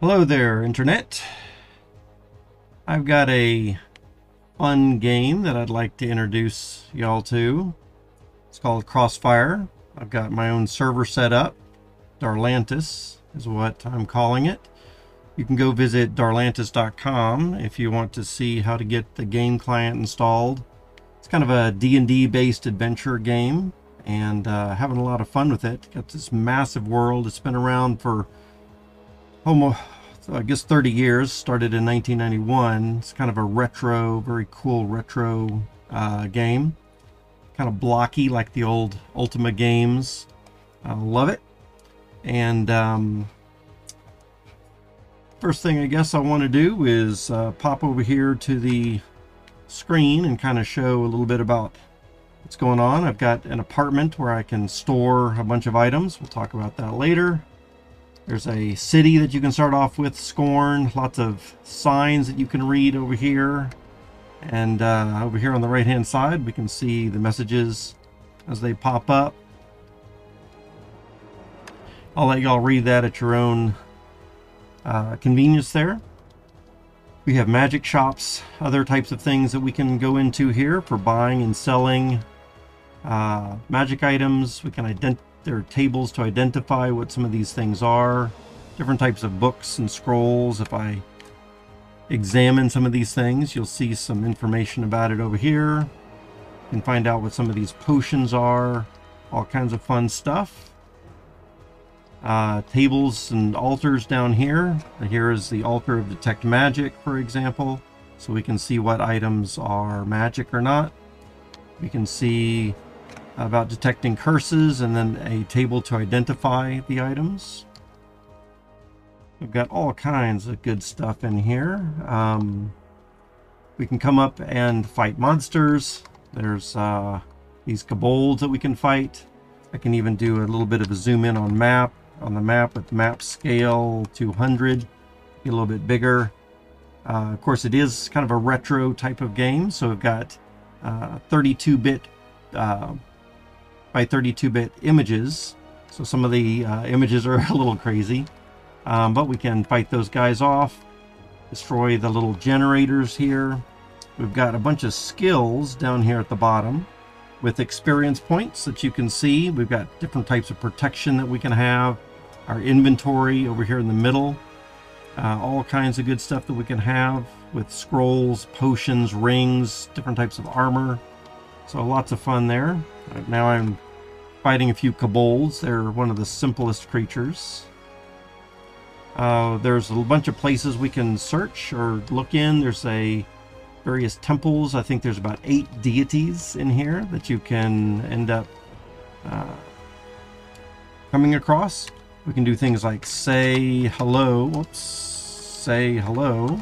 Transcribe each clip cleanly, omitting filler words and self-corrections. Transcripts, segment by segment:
Hello there, Internet. I've got a fun game that I'd like to introduce y'all to. It's called Crossfire. I've got my own server set up. Darlantus is what I'm calling it. You can go visit darlantus.com if you want to see how to get the game client installed. It's kind of a D&D based adventure game, and having a lot of fun with it. Got this massive world. It's been around for almost, I guess, 30 years. Started in 1991. It's kind of a retro, very cool retro game. Kind of blocky like the old Ultima games. I love it. And first thing I guess I want to do is pop over here to the screen and kind of show a little bit about what's going on. I've got an apartment where I can store a bunch of items. We'll talk about that later. There's a city that you can start off with, Scorn. Lots of signs that you can read over here. And over here on the right hand side we can see the messages as they pop up. I'll let y'all read that at your own convenience there. We have magic shops, other types of things that we can go into here for buying and selling magic items. We can there are tables to identify what some of these things are. Different types of books and scrolls. If I examine some of these things, you'll see some information about it over here. You can find out what some of these potions are. All kinds of fun stuff. Tables and altars down here. Here is the altar of detect magic, for example, so we can see what items are magic or not. We can see about detecting curses, and then a table to identify the items. We've got all kinds of good stuff in here. We can come up and fight monsters. There's these kobolds that we can fight. I can even do a little bit of a zoom in on the map with map scale 200, get a little bit bigger. Of course, it is kind of a retro type of game, so we've got 32-bit by 32-bit images, so some of the images are a little crazy, but we can fight those guys off, destroy the little generators here. We've got a bunch of skills down here at the bottom with experience points that you can see. We've got different types of protection that we can have. Our inventory over here in the middle. All kinds of good stuff that we can have with scrolls, potions, rings, different types of armor. So lots of fun there. Right now I'm fighting a few kobolds. They're one of the simplest creatures. There's a bunch of places we can search or look in. There's various temples. I think there's about 8 deities in here that you can end up coming across. We can do things like say hello. Whoops. Say hello.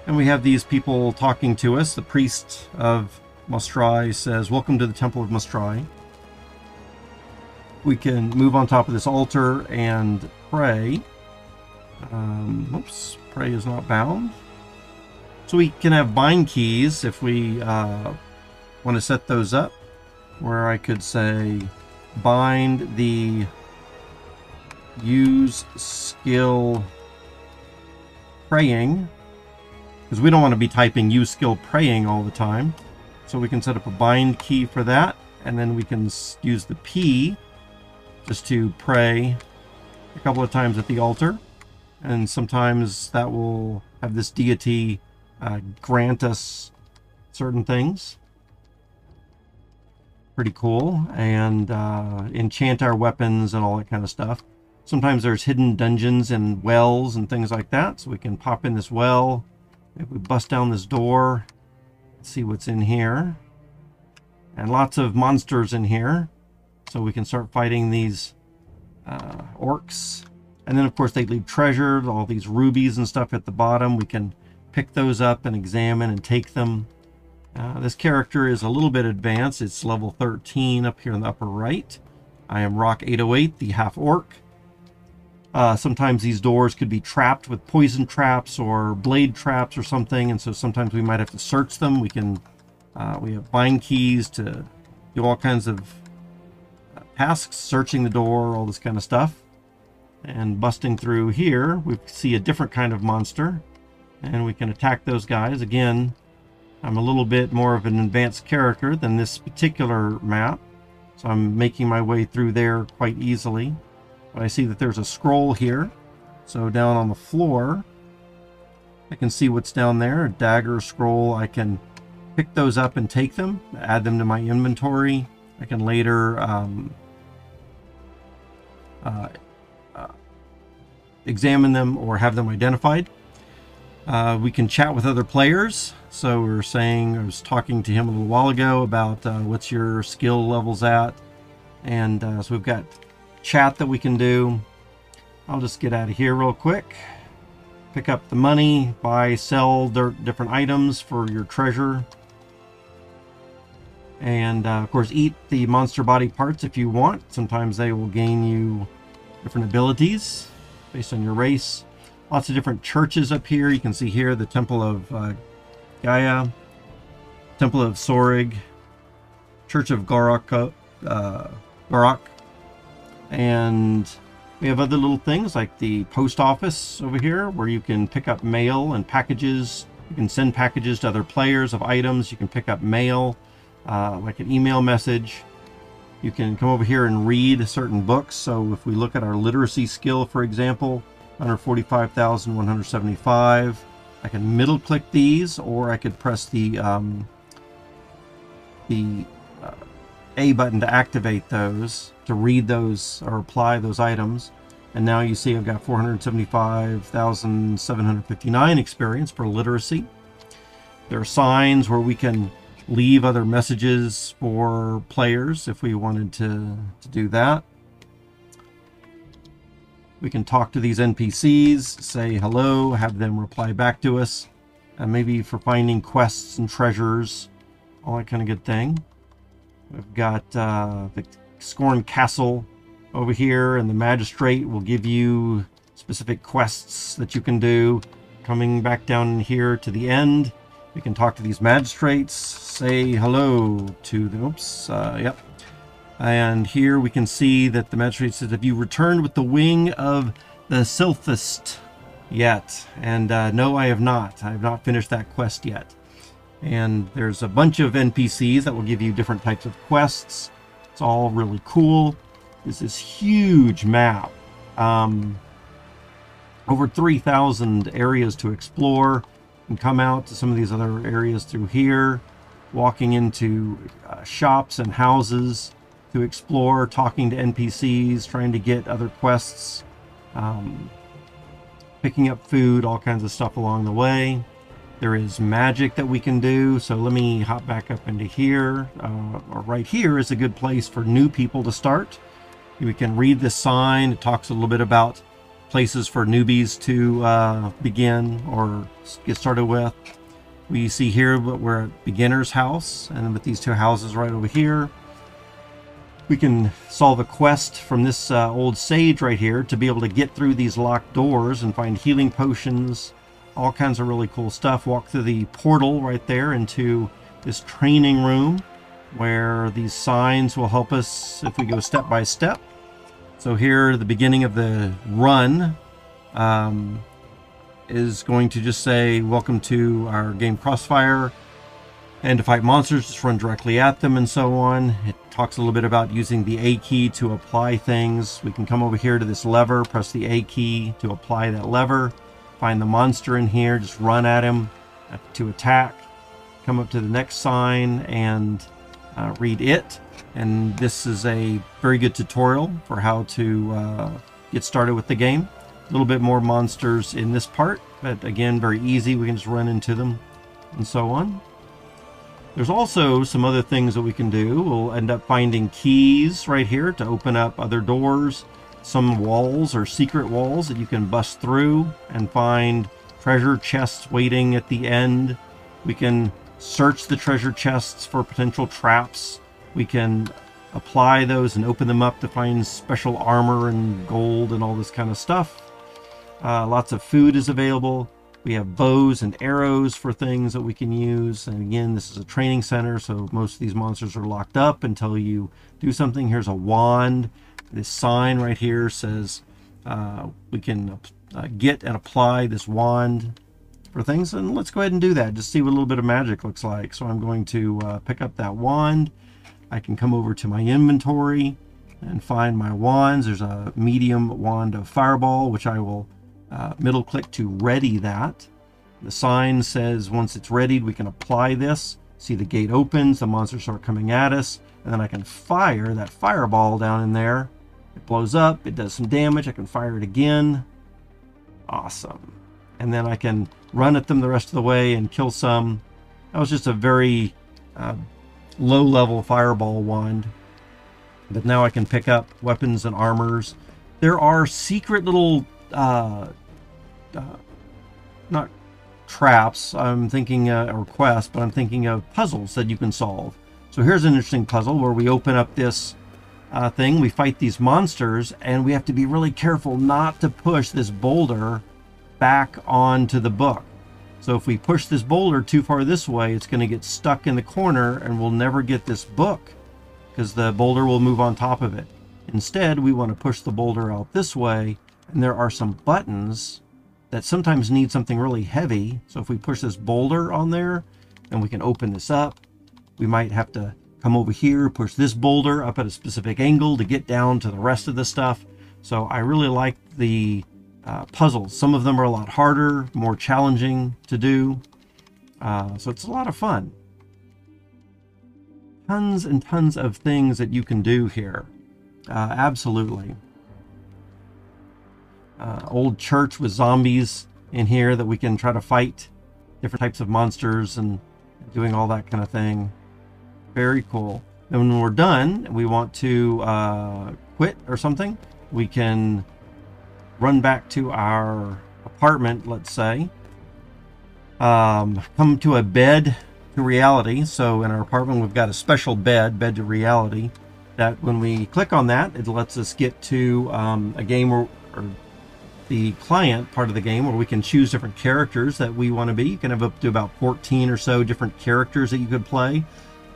And we have these people talking to us. The priest of Mostrai says, "Welcome to the Temple of Mostrai." We can move on top of this altar and pray. Oops. Pray is not bound. So we can have bind keys if we want to set those up, where I could say bind the use skill praying, because we don't want to be typing use skill praying all the time. So we can set up a bind key for that, and then we can use the P just to pray a couple of times at the altar, and sometimes that will have this deity grant us certain things. Pretty cool. And enchant our weapons and all that kind of stuff. Sometimes there's hidden dungeons and wells and things like that, so we can pop in this well. If we bust down this door, see what's in here. And lots of monsters in here, so we can start fighting these orcs. And then of course they leave treasure, all these rubies and stuff at the bottom. We can pick those up and examine and take them. This character is a little bit advanced. It's level 13 up here in the upper right. I am Rock 808, the half orc. Sometimes these doors could be trapped with poison traps or blade traps or something, and so sometimes we might have to search them. We have bind keys to do all kinds of tasks, searching the door, all this kind of stuff. And busting through here, we see a different kind of monster, and we can attack those guys. Again, I'm a little bit more of an advanced character than this particular map, so I'm making my way through there quite easily. But I see that there's a scroll here, so down on the floor I can see what's down there. A dagger, scroll. I can pick those up and take them, add them to my inventory. I can later examine them or have them identified. We can chat with other players. So we were saying, I was talking to him a little while ago about what's your skill levels at. And so we've got chat that we can do. I'll just get out of here real quick. Pick up the money, buy, sell different items for your treasure. And of course, eat the monster body parts if you want. Sometimes they will gain you different abilities based on your race. Lots of different churches up here. You can see here the Temple of Gaia, Temple of Sorig, Church of Garak, and we have other little things like the post office over here where you can pick up mail and packages. You can send packages to other players of items. You can pick up mail, like an email message. You can come over here and read certain books. So if we look at our literacy skill, for example, 145,175, I can middle click these, or I could press the A button to activate those, to read those or apply those items. And now you see I've got 475,759 experience for literacy. There are signs where we can leave other messages for players if we wanted to do that. We can talk to these NPCs, say hello, have them reply back to us, and maybe for finding quests and treasures, all that kind of good thing. We've got the Scorn Castle over here, and the Magistrate will give you specific quests that you can do. Coming back down here to the end, we can talk to these Magistrates, say hello to them. Oops, yep. And here we can see that the Magistrate says, have you returned with the wing of the Sylphist yet? And no, I have not. I have not finished that quest yet. And there's a bunch of NPCs that will give you different types of quests. It's all really cool. This is huge map. Over 3,000 areas to explore. You can come out to some of these other areas through here, walking into shops and houses to explore, talking to NPCs, trying to get other quests, picking up food, all kinds of stuff along the way. There is magic that we can do, so let me hop back up into here. Or right here is a good place for new people to start. We can read this sign. It talks a little bit about places for newbies to begin or get started with. We see here that we're at beginner's house, and with these two houses right over here, we can solve a quest from this old sage right here to be able to get through these locked doors and find healing potions, all kinds of really cool stuff. Walk through the portal right there into this training room where these signs will help us if we go step by step. So here, the beginning of the run is going to just say, welcome to our game Crossfire. And to fight monsters, just run directly at them and so on. It talks a little bit about using the A key to apply things. We can come over here to this lever, press the A key to apply that lever. Find the monster in here, just run at him to attack. Come up to the next sign and read it. And this is a very good tutorial for how to get started with the game. A little bit more monsters in this part, but again, very easy. We can just run into them and so on. There's also some other things that we can do. We'll end up finding keys right here to open up other doors. Some walls or secret walls that you can bust through and find treasure chests waiting at the end. We can search the treasure chests for potential traps. We can apply those and open them up to find special armor and gold and all this kind of stuff. Lots of food is available. We have bows and arrows for things that we can use. And again, this is a training center, so most of these monsters are locked up until you do something. Here's a wand. This sign right here says we can get and apply this wand for things. And let's go ahead and do that. Just see what a little bit of magic looks like. So I'm going to pick up that wand. I can come over to my inventory and find my wands. There's a medium wand of fireball, which I will middle click to ready that. The sign says once it's readied, we can apply this. See, the gate opens, the monsters start coming at us, and then I can fire that fireball down in there. It blows up, it does some damage, I can fire it again. Awesome. And then I can run at them the rest of the way and kill some. That was just a very low-level fireball wand. But now I can pick up weapons and armors. There are secret little, not traps, I'm thinking, or quests, but I'm thinking of puzzles that you can solve. So here's an interesting puzzle where we open up this thing, we fight these monsters, and we have to be really careful not to push this boulder back onto the book. So if we push this boulder too far this way, it's going to get stuck in the corner and we'll never get this book because the boulder will move on top of it. Instead, we want to push the boulder out this way, and there are some buttons that sometimes need something really heavy. So if we push this boulder on there, then we can open this up. We might have to come over here, push this boulder up at a specific angle to get down to the rest of the stuff. So I really like the puzzles. Some of them are a lot harder, more challenging to do. So it's a lot of fun. Tons and tons of things that you can do here. Absolutely. Old church with zombies in here that we can try to fight. Different types of monsters and doing all that kind of thing. Very cool. And when we're done, we want to quit or something, we can run back to our apartment, let's say. Come to a bed to reality. So in our apartment, we've got a special bed to reality, that when we click on that, it lets us get to a game or the client part of the game where we can choose different characters that we want to be. You can have up to about 14 or so different characters that you could play,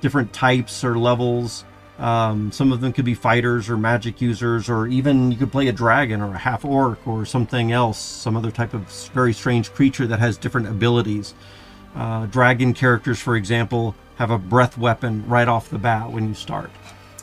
different types or levels. Some of them could be fighters or magic users, or even you could play a dragon or a half orc or something else, some other type of very strange creature that has different abilities. Dragon characters, for example, have a breath weapon right off the bat when you start.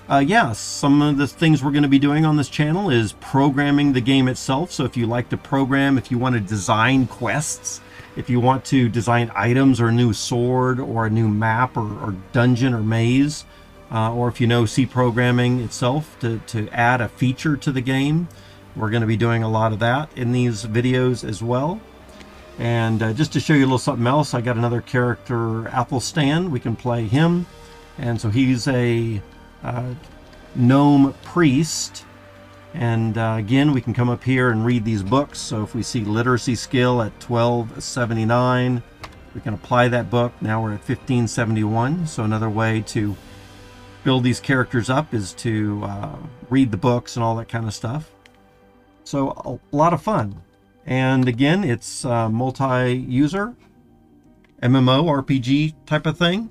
Yeah, some of the things we're going to be doing on this channel is programming the game itself. So if you like to program, if you want to design quests, if you want to design items or a new sword or a new map or dungeon or maze, or if you know C programming itself to add a feature to the game, we're going to be doing a lot of that in these videos as well. And just to show you a little something else, I got another character, Athelstan. We can play him. And so he's a gnome priest. And again, we can come up here and read these books. So if we see literacy skill at 1279, we can apply that book. Now we're at 1571. So another way to build these characters up is to read the books and all that kind of stuff. So a lot of fun. And again, it's multi-user MMORPG type of thing,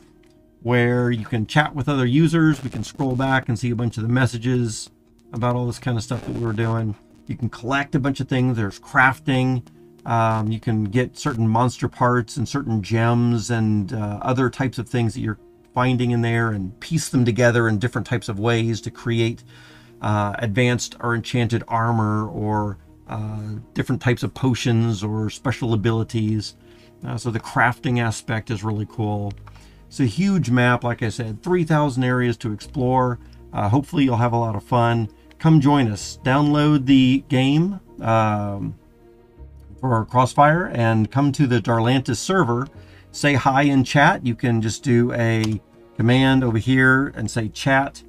where you can chat with other users. We can scroll back and see a bunch of the messages about all this kind of stuff that we were doing. You can collect a bunch of things. There's crafting. You can get certain monster parts and certain gems and other types of things that you're finding in there, and piece them together in different types of ways to create advanced or enchanted armor, or different types of potions or special abilities. So the crafting aspect is really cool. It's a huge map, like I said, 3,000 areas to explore. Hopefully you'll have a lot of fun. Come join us. Download the game for Crossfire and come to the Darlantus server. Say hi in chat. You can just do a command over here and say chat.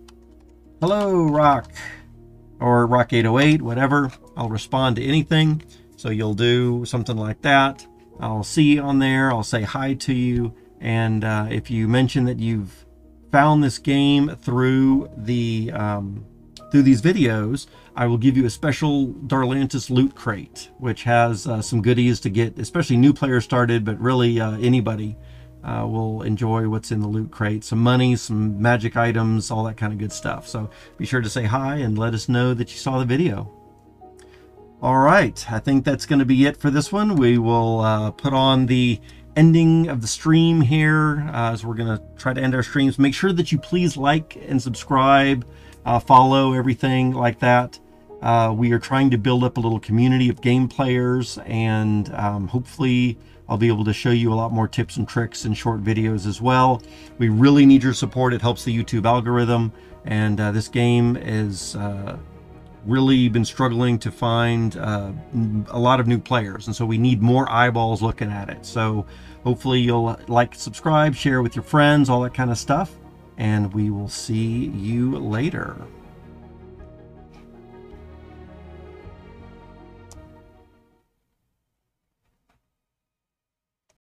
Hello, Rock, or Rock 808, whatever. I'll respond to anything. So you'll do something like that. I'll see you on there. I'll say hi to you. And if you mention that you've found this game through the through these videos, I will give you a special Darlantus loot crate, which has some goodies to get, especially new players started, but really anybody will enjoy what's in the loot crate. Some money, some magic items, all that kind of good stuff. So be sure to say hi and let us know that you saw the video. All right, I think that's going to be it for this one. We will put on the ending of the stream here as we're going to try to end our streams. Make sure that you please like and subscribe, follow everything like that. We are trying to build up a little community of game players, and hopefully I'll be able to show you a lot more tips and tricks and short videos as well. We really need your support. It helps the YouTube algorithm, and this game is really been struggling to find a lot of new players, and so we need more eyeballs looking at it. So hopefully you'll like, subscribe, share with your friends, all that kind of stuff, and we will see you later.